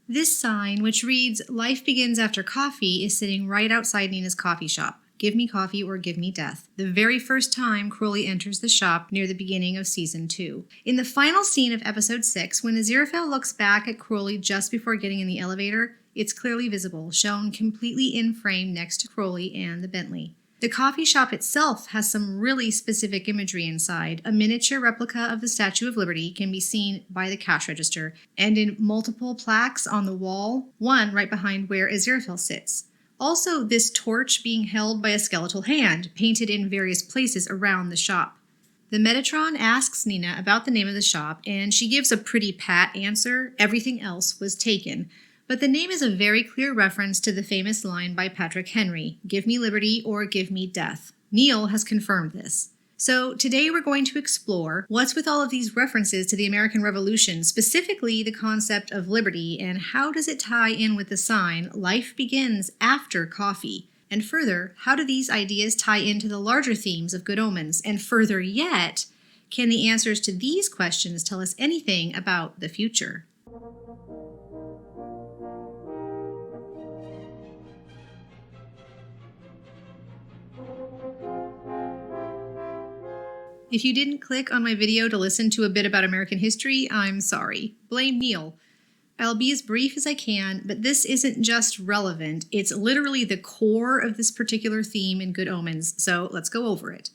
This sign, which reads, "Life begins after coffee," is sitting right outside Nina's coffee shop. Give me coffee or give me death. The very first time Crowley enters the shop near the beginning of Season 2. In the final scene of Episode 6, when Aziraphale looks back at Crowley just before getting in the elevator, it's clearly visible, shown completely in frame next to Crowley and the Bentley. The coffee shop itself has some really specific imagery inside. A miniature replica of the Statue of Liberty can be seen by the cash register, and in multiple plaques on the wall, one right behind where Aziraphale sits. Also, this torch being held by a skeletal hand, painted in various places around the shop. The Metatron asks Nina about the name of the shop, and she gives a pretty pat answer. Everything else was taken. But the name is a very clear reference to the famous line by Patrick Henry, "Give me liberty or give me death." Neil has confirmed this. So today we're going to explore what's with all of these references to the American Revolution, specifically the concept of liberty, and how does it tie in with the sign, "Life begins after coffee." And further, how do these ideas tie into the larger themes of good omens? And further yet, can the answers to these questions tell us anything about the future? If you didn't click on my video to listen to a bit about American history, I'm sorry. Blame Neil. I'll be as brief as I can, but this isn't just relevant, it's literally the core of this particular theme in Good Omens, so let's go over it.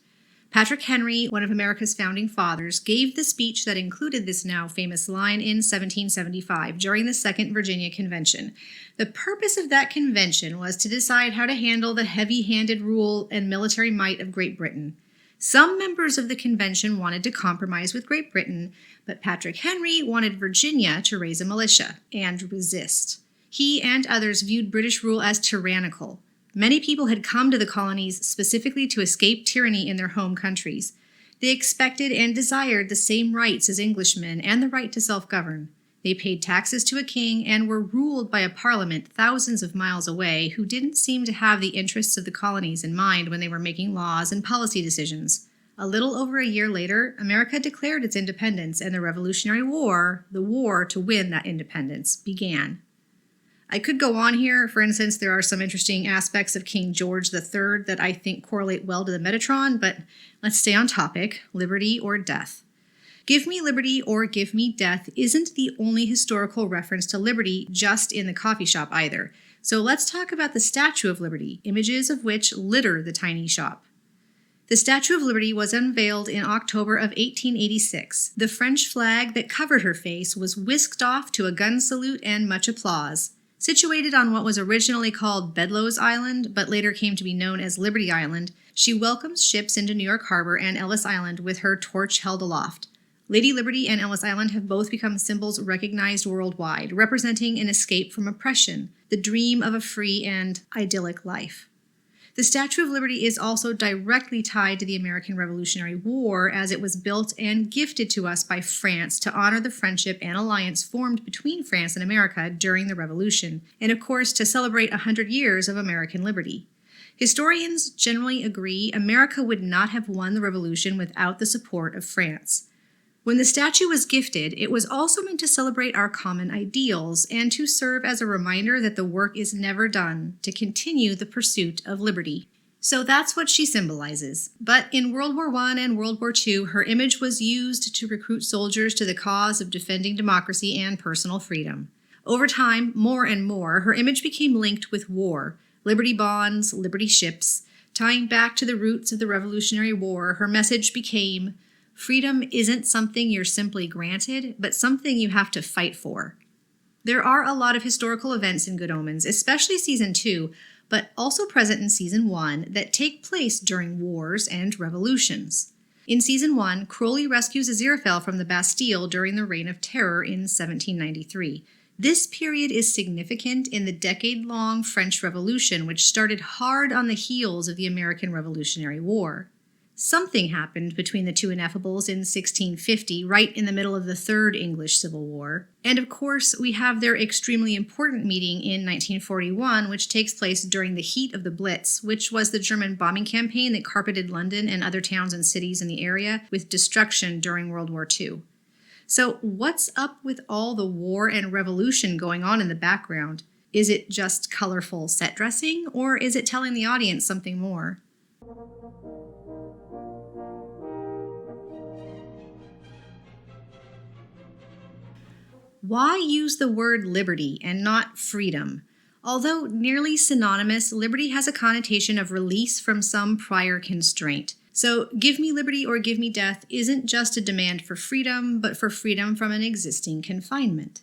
Patrick Henry, one of America's founding fathers, gave the speech that included this now famous line in 1775 during the Second Virginia Convention. The purpose of that convention was to decide how to handle the heavy-handed rule and military might of Great Britain. Some members of the convention wanted to compromise with Great Britain, but Patrick Henry wanted Virginia to raise a militia and resist. He and others viewed British rule as tyrannical. Many people had come to the colonies specifically to escape tyranny in their home countries. They expected and desired the same rights as Englishmen and the right to self-govern. They paid taxes to a king and were ruled by a parliament thousands of miles away who didn't seem to have the interests of the colonies in mind when they were making laws and policy decisions. A little over a year later, America declared its independence, and the Revolutionary War, the war to win that independence, began. I could go on here. For instance, there are some interesting aspects of King George III that I think correlate well to the Metatron, but let's stay on topic: liberty or death. Give me liberty or give me death isn't the only historical reference to liberty just in the coffee shop either. So let's talk about the Statue of Liberty, images of which litter the tiny shop. The Statue of Liberty was unveiled in October of 1886. The French flag that covered her face was whisked off to a gun salute and much applause. Situated on what was originally called Bedloe's Island, but later came to be known as Liberty Island, she welcomes ships into New York Harbor and Ellis Island with her torch held aloft. Lady Liberty and Ellis Island have both become symbols recognized worldwide, representing an escape from oppression, the dream of a free and idyllic life. The Statue of Liberty is also directly tied to the American Revolutionary War, as it was built and gifted to us by France to honor the friendship and alliance formed between France and America during the Revolution, and of course to celebrate 100 years of American liberty. Historians generally agree America would not have won the Revolution without the support of France. When the statue was gifted, it was also meant to celebrate our common ideals and to serve as a reminder that the work is never done, to continue the pursuit of liberty. So that's what she symbolizes. But in World War I and World War II, her image was used to recruit soldiers to the cause of defending democracy and personal freedom. Over time, more and more, her image became linked with war, liberty bonds, liberty ships. Tying back to the roots of the Revolutionary War, her message became, freedom isn't something you're simply granted, but something you have to fight for. There are a lot of historical events in Good Omens, especially Season 2, but also present in Season 1, that take place during wars and revolutions. In Season 1, Crowley rescues Aziraphale from the Bastille during the Reign of Terror in 1793. This period is significant in the decade-long French Revolution, which started hard on the heels of the American Revolutionary War. Something happened between the two ineffables in 1650, right in the middle of the Third English Civil War. And of course, we have their extremely important meeting in 1941, which takes place during the heat of the Blitz, which was the German bombing campaign that carpeted London and other towns and cities in the area with destruction during World War II. So, what's up with all the war and revolution going on in the background? Is it just colorful set dressing, or is it telling the audience something more? Why use the word liberty and not freedom? Although nearly synonymous, liberty has a connotation of release from some prior constraint. So, give me liberty or give me death isn't just a demand for freedom, but for freedom from an existing confinement.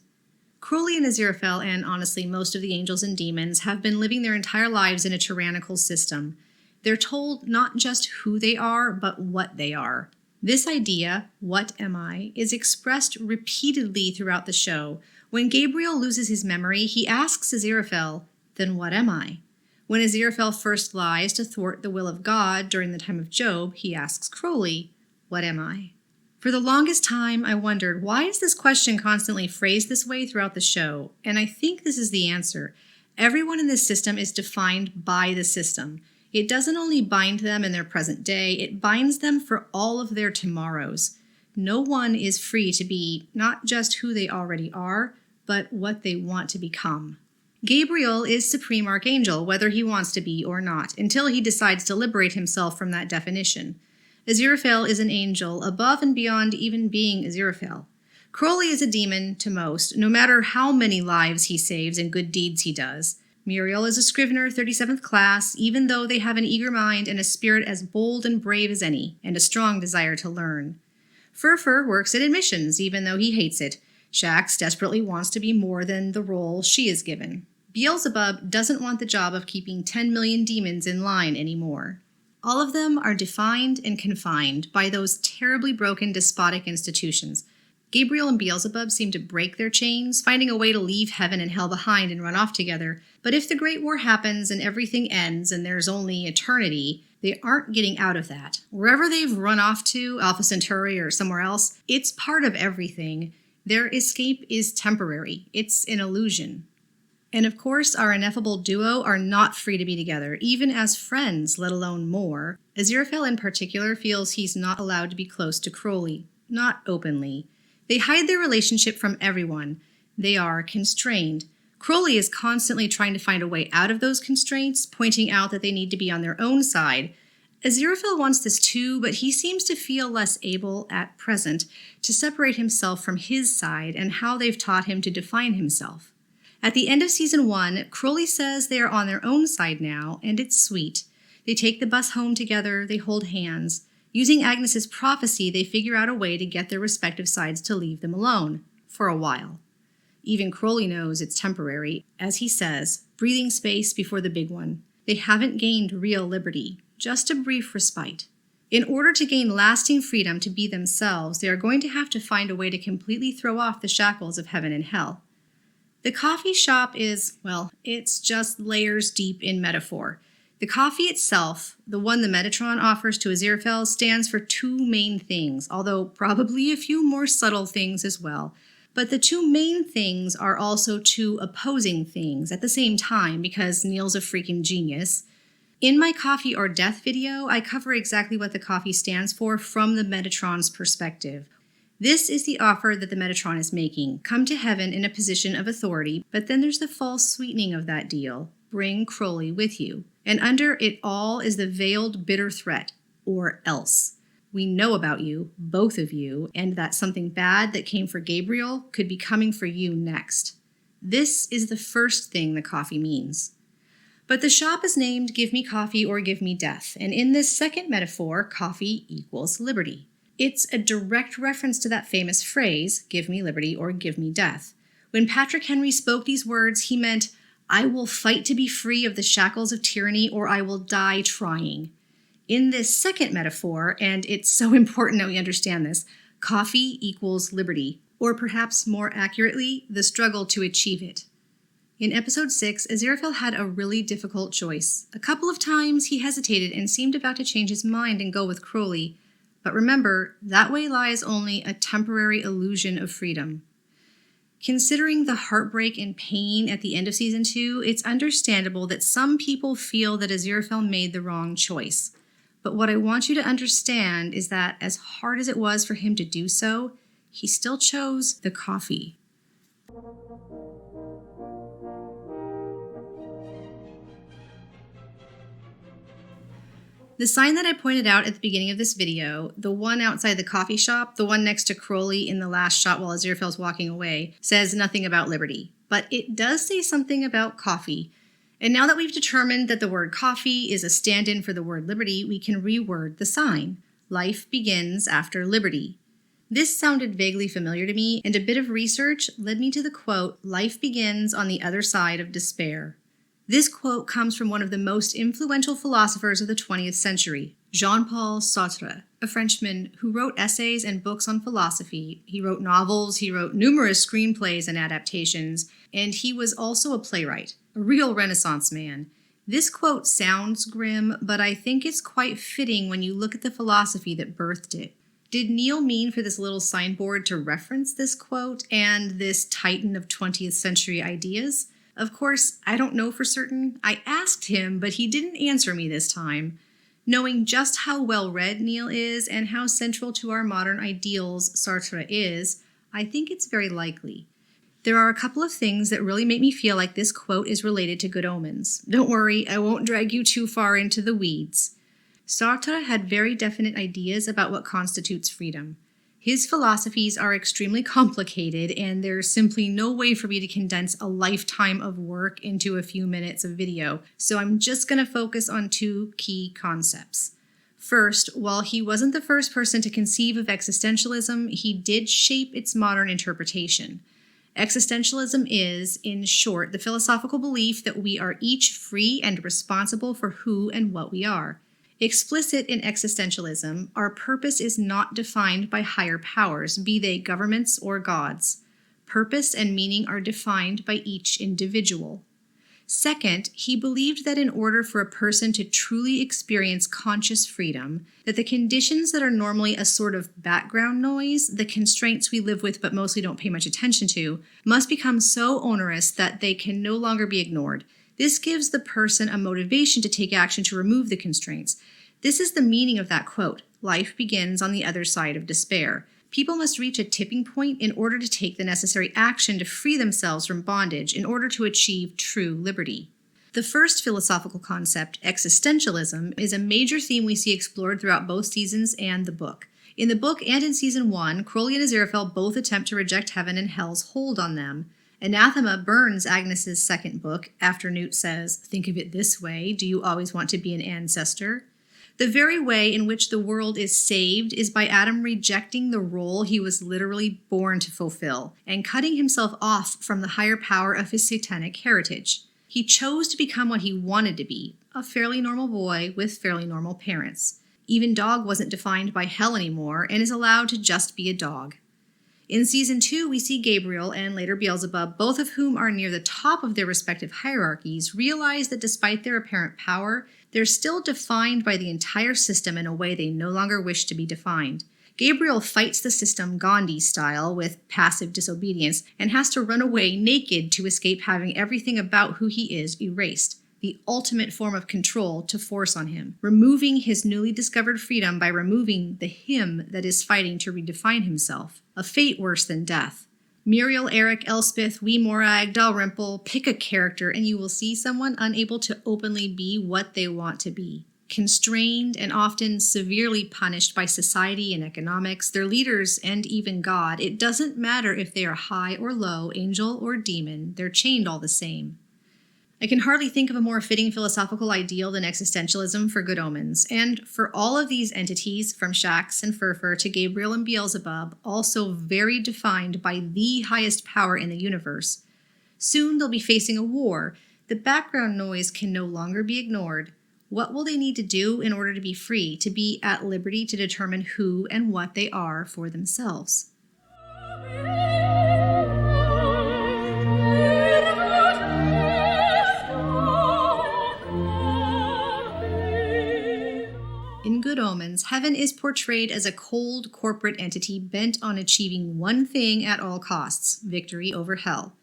Crowley and Aziraphale, and honestly most of the angels and demons, have been living their entire lives in a tyrannical system. They're told not just who they are, but what they are. This idea, what am I, is expressed repeatedly throughout the show. When Gabriel loses his memory, he asks Aziraphale, then what am I? When Aziraphale first lies to thwart the will of God during the time of Job, he asks Crowley, what am I? For the longest time, I wondered, why is this question constantly phrased this way throughout the show? And I think this is the answer. Everyone in this system is defined by the system. It doesn't only bind them in their present day, it binds them for all of their tomorrows. No one is free to be not just who they already are, but what they want to become. Gabriel is Supreme Archangel, whether he wants to be or not, until he decides to liberate himself from that definition. Aziraphale is an angel, above and beyond even being Aziraphale. Crowley is a demon to most, no matter how many lives he saves and good deeds he does. Muriel is a Scrivener, 37th class, even though they have an eager mind and a spirit as bold and brave as any, and a strong desire to learn. H.E.R works at admissions, even though he hates it. Shax desperately wants to be more than the role she is given. Beelzebub doesn't want the job of keeping 10 million demons in line anymore. All of them are defined and confined by those terribly broken despotic institutions. Gabriel and Beelzebub seem to break their chains, finding a way to leave heaven and hell behind and run off together. But if the Great War happens and everything ends and there's only eternity, they aren't getting out of that. Wherever they've run off to, Alpha Centauri or somewhere else, it's part of everything. Their escape is temporary. It's an illusion. And of course, our ineffable duo are not free to be together, even as friends, let alone more. Aziraphale in particular feels he's not allowed to be close to Crowley, not openly. They hide their relationship from everyone. They are constrained. Crowley is constantly trying to find a way out of those constraints, pointing out that they need to be on their own side. Aziraphale wants this too, but he seems to feel less able, at present, to separate himself from his side and how they've taught him to define himself. At the end of Season 1, Crowley says they are on their own side now, and it's sweet. They take the bus home together, they hold hands. Using Agnes's prophecy, they figure out a way to get their respective sides to leave them alone, for a while. Even Crowley knows it's temporary, as he says, breathing space before the big one. They haven't gained real liberty, just a brief respite. In order to gain lasting freedom to be themselves, they are going to have to find a way to completely throw off the shackles of heaven and hell. The coffee shop is, well, it's just layers deep in metaphor. The coffee itself, the one the Metatron offers to Aziraphale, stands for two main things, although probably a few more subtle things as well. But the two main things are also two opposing things at the same time, because Neil's a freaking genius. In my Coffee or Death video, I cover exactly what the coffee stands for from the Metatron's perspective. This is the offer that the Metatron is making. Come to heaven in a position of authority, but then there's the false sweetening of that deal. Bring Crowley with you. And under it all is the veiled bitter threat, or else. We know about you, both of you, and that something bad that came for Gabriel could be coming for you next. This is the first thing the coffee means. But the shop is named Give Me Coffee or Give Me Death, and in this second metaphor, coffee equals liberty. It's a direct reference to that famous phrase, give me liberty or give me death. When Patrick Henry spoke these words, he meant, I will fight to be free of the shackles of tyranny or I will die trying. In this second metaphor, and it's so important that we understand this, coffee equals liberty, or perhaps more accurately, the struggle to achieve it. In episode 6, Aziraphale had a really difficult choice. A couple of times he hesitated and seemed about to change his mind and go with Crowley. But remember, that way lies only a temporary illusion of freedom. Considering the heartbreak and pain at the end of Season 2, it's understandable that some people feel that Aziraphale made the wrong choice. But what I want you to understand is that as hard as it was for him to do so, he still chose the coffee. The sign that I pointed out at the beginning of this video, the one outside the coffee shop, the one next to Crowley in the last shot while Aziraphale's walking away, says nothing about liberty. But it does say something about coffee. And now that we've determined that the word coffee is a stand-in for the word liberty, we can reword the sign. Life begins after liberty. This sounded vaguely familiar to me, and a bit of research led me to the quote, "Life begins on the other side of despair." This quote comes from one of the most influential philosophers of the 20th century, Jean-Paul Sartre, a Frenchman who wrote essays and books on philosophy. He wrote novels, he wrote numerous screenplays and adaptations, and he was also a playwright, a real Renaissance man. This quote sounds grim, but I think it's quite fitting when you look at the philosophy that birthed it. Did Neil mean for this little signboard to reference this quote and this titan of 20th century ideas? Of course, I don't know for certain. I asked him, but he didn't answer me this time. Knowing just how well-read Neil is and how central to our modern ideals Sartre is, I think it's very likely. There are a couple of things that really make me feel like this quote is related to good omens. Don't worry, I won't drag you too far into the weeds. Sartre had very definite ideas about what constitutes freedom. His philosophies are extremely complicated, and there's simply no way for me to condense a lifetime of work into a few minutes of video, so I'm just going to focus on two key concepts. First, while he wasn't the first person to conceive of existentialism, he did shape its modern interpretation. Existentialism is, in short, the philosophical belief that we are each free and responsible for who and what we are. Explicit in existentialism, our purpose is not defined by higher powers, be they governments or gods. Purpose and meaning are defined by each individual. Second, he believed that in order for a person to truly experience conscious freedom, that the conditions that are normally a sort of background noise, the constraints we live with but mostly don't pay much attention to, must become so onerous that they can no longer be ignored. This gives the person a motivation to take action to remove the constraints. This is the meaning of that quote, "Life begins on the other side of despair." People must reach a tipping point in order to take the necessary action to free themselves from bondage in order to achieve true liberty. The first philosophical concept, existentialism, is a major theme we see explored throughout both seasons and the book. In the book and in Season 1, Crowley and Aziraphale both attempt to reject heaven and hell's hold on them. Anathema burns Agnes's second book after Newt says, "Think of it this way, do you always want to be an ancestor?" The very way in which the world is saved is by Adam rejecting the role he was literally born to fulfill and cutting himself off from the higher power of his satanic heritage. He chose to become what he wanted to be, a fairly normal boy with fairly normal parents. Even Dog wasn't defined by hell anymore and is allowed to just be a dog. In Season 2, we see Gabriel and later Beelzebub, both of whom are near the top of their respective hierarchies, realize that despite their apparent power, they're still defined by the entire system in a way they no longer wish to be defined. Gabriel fights the system Gandhi style with passive disobedience and has to run away naked to escape having everything about who he is erased. The ultimate form of control to force on him, removing his newly discovered freedom by removing the him that is fighting to redefine himself, a fate worse than death. Muriel, Eric, Elspeth, Wee Morag, Dalrymple, pick a character and you will see someone unable to openly be what they want to be. Constrained and often severely punished by society and economics, their leaders, and even God. It doesn't matter if they are high or low, angel or demon, they're chained all the same. I can hardly think of a more fitting philosophical ideal than existentialism for good omens, and for all of these entities, from Shax and Furfur to Gabriel and Beelzebub, also very defined by the highest power in the universe. Soon they'll be facing a war. The background noise can no longer be ignored. What will they need to do in order to be free, to be at liberty to determine who and what they are for themselves? In Good Omens, heaven is portrayed as a cold corporate entity bent on achieving one thing at all costs, victory over hell.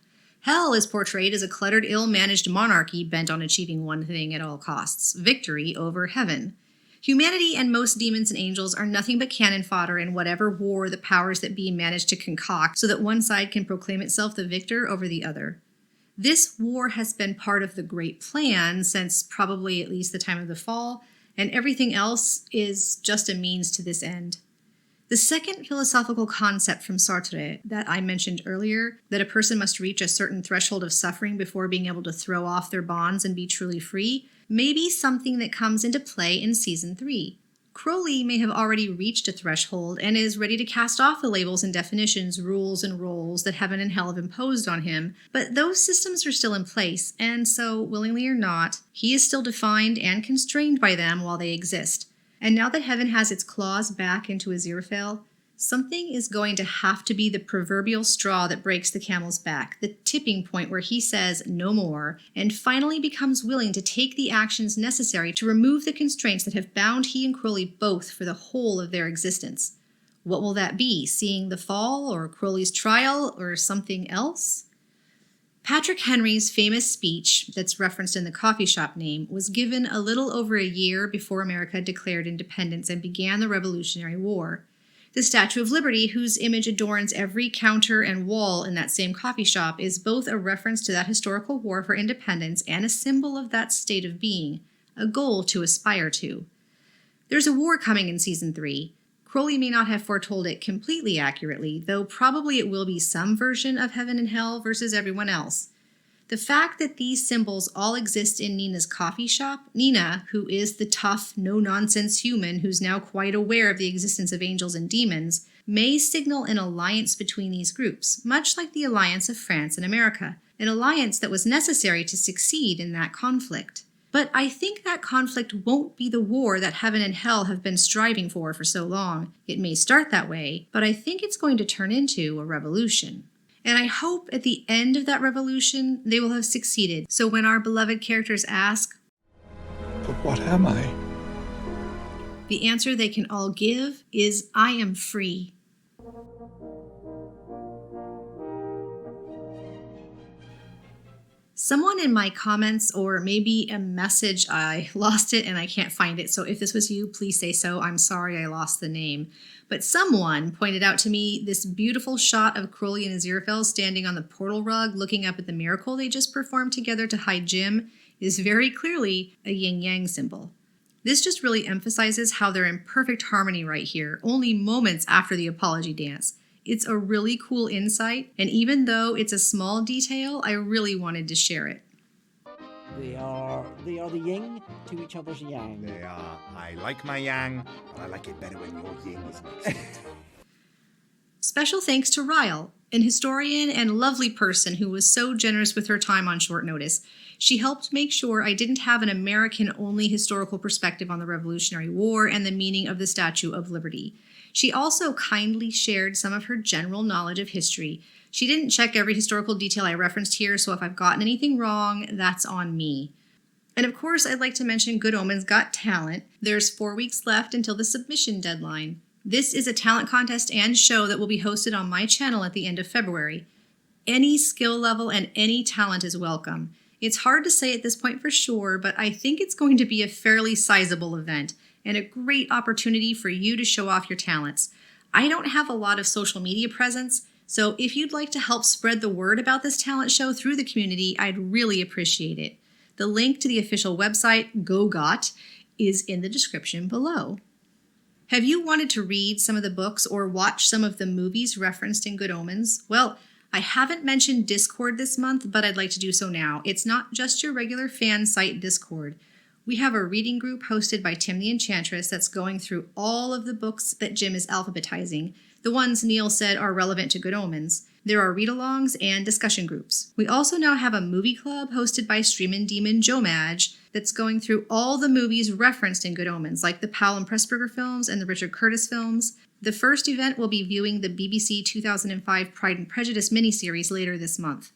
Hell is portrayed as a cluttered, ill-managed monarchy bent on achieving one thing at all costs, victory over heaven. Humanity and most demons and angels are nothing but cannon fodder in whatever war the powers that be manage to concoct so that one side can proclaim itself the victor over the other. This war has been part of the Great Plan since probably at least the time of the fall, and everything else is just a means to this end. The second philosophical concept from Sartre that I mentioned earlier, that a person must reach a certain threshold of suffering before being able to throw off their bonds and be truly free, may be something that comes into play in Season 3. Crowley may have already reached a threshold and is ready to cast off the labels and definitions, rules and roles that heaven and hell have imposed on him, but those systems are still in place, and so, willingly or not, he is still defined and constrained by them while they exist. And now that heaven has its claws back into Aziraphale, something is going to have to be the proverbial straw that breaks the camel's back, the tipping point where he says no more, and finally becomes willing to take the actions necessary to remove the constraints that have bound he and Crowley both for the whole of their existence. What will that be? Seeing the fall, or Crowley's trial, or something else? Patrick Henry's famous speech, that's referenced in the coffee shop name, was given a little over a year before America declared independence and began the Revolutionary War. The Statue of Liberty, whose image adorns every counter and wall in that same coffee shop, is both a reference to that historical war for independence and a symbol of that state of being, a goal to aspire to. There's a war coming in Season 3. Crowley may not have foretold it completely accurately, though probably it will be some version of heaven and hell versus everyone else. The fact that these symbols all exist in Nina's coffee shop, Nina, who is the tough, no-nonsense human who's now quite aware of the existence of angels and demons, may signal an alliance between these groups, much like the alliance of France and America, an alliance that was necessary to succeed in that conflict. But I think that conflict won't be the war that heaven and hell have been striving for so long. It may start that way, but I think it's going to turn into a revolution. And I hope at the end of that revolution, they will have succeeded. So when our beloved characters ask, "But what am I?" the answer they can all give is, "I am free." Someone in my comments, or maybe a message, I lost it and I can't find it, so if this was you, please say so. I'm sorry I lost the name. But someone pointed out to me this beautiful shot of Crowley and Aziraphale standing on the portal rug looking up at the miracle they just performed together to hide Jim is very clearly a yin-yang symbol. This just really emphasizes how they're in perfect harmony right here, only moments after the apology dance. It's a really cool insight, and even though it's a small detail, I really wanted to share it. They are the yin to each other's yang. They are. I like my yang, but I like it better when your yin is mixed. Special thanks to Ryle, an historian and lovely person who was so generous with her time on short notice. She helped make sure I didn't have an American-only historical perspective on the Revolutionary War and the meaning of the Statue of Liberty. She also kindly shared some of her general knowledge of history. She didn't check every historical detail I referenced here, so if I've gotten anything wrong, that's on me. And of course, I'd like to mention Good Omens Got Talent. There's 4 weeks left until the submission deadline. This is a talent contest and show that will be hosted on my channel at the end of February. Any skill level and any talent is welcome. It's hard to say at this point for sure, but I think it's going to be a fairly sizable event and a great opportunity for you to show off your talents. I don't have a lot of social media presence, so if you'd like to help spread the word about this talent show through the community, I'd really appreciate it. The link to the official website, GoGot, is in the description below. Have you wanted to read some of the books or watch some of the movies referenced in Good Omens? Well, I haven't mentioned Discord this month, but I'd like to do so now. It's not just your regular fan site Discord. We have a reading group hosted by Tim the Enchantress that's going through all of the books that Jim is alphabetizing, the ones Neil said are relevant to Good Omens. There are read-alongs and discussion groups. We also now have a movie club hosted by Streamin' Demon Joe Madge that's going through all the movies referenced in Good Omens, like the Powell and Pressburger films and the Richard Curtis films. The first event will be viewing the BBC 2005 Pride and Prejudice miniseries later this month.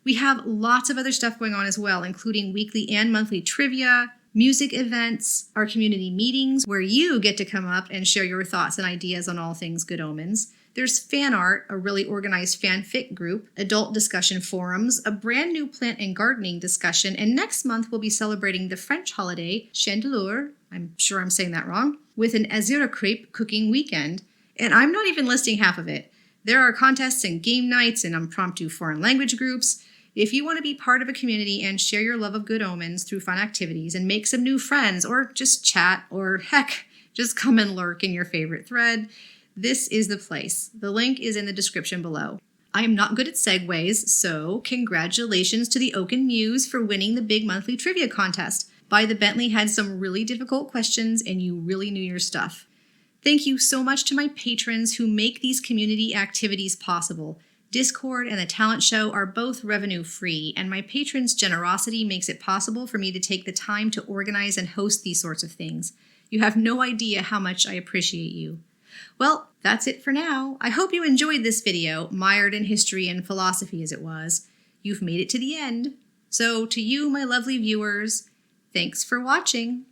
We have lots of other stuff going on as well, including weekly and monthly trivia, music events, our community meetings where you get to come up and share your thoughts and ideas on all things Good Omens. There's fan art, a really organized fanfic group, adult discussion forums, a brand new plant and gardening discussion, and next month we'll be celebrating the French holiday, Chandeleur, I'm sure I'm saying that wrong, with an Aziraphale cooking weekend. And I'm not even listing half of it. There are contests and game nights and impromptu foreign language groups. If you want to be part of a community and share your love of good omens through fun activities and make some new friends, or just chat, or heck, just come and lurk in your favorite thread, this is the place. The link is in the description below. I am not good at segues, so congratulations to the Oaken Muse for winning the big monthly trivia contest. By the Bentley had some really difficult questions and you really knew your stuff. Thank you so much to my patrons who make these community activities possible. Discord and the talent show are both revenue free, and my patrons' generosity makes it possible for me to take the time to organize and host these sorts of things. You have no idea how much I appreciate you. Well, that's it for now. I hope you enjoyed this video, mired in history and philosophy as it was. You've made it to the end. So to you, my lovely viewers, thanks for watching.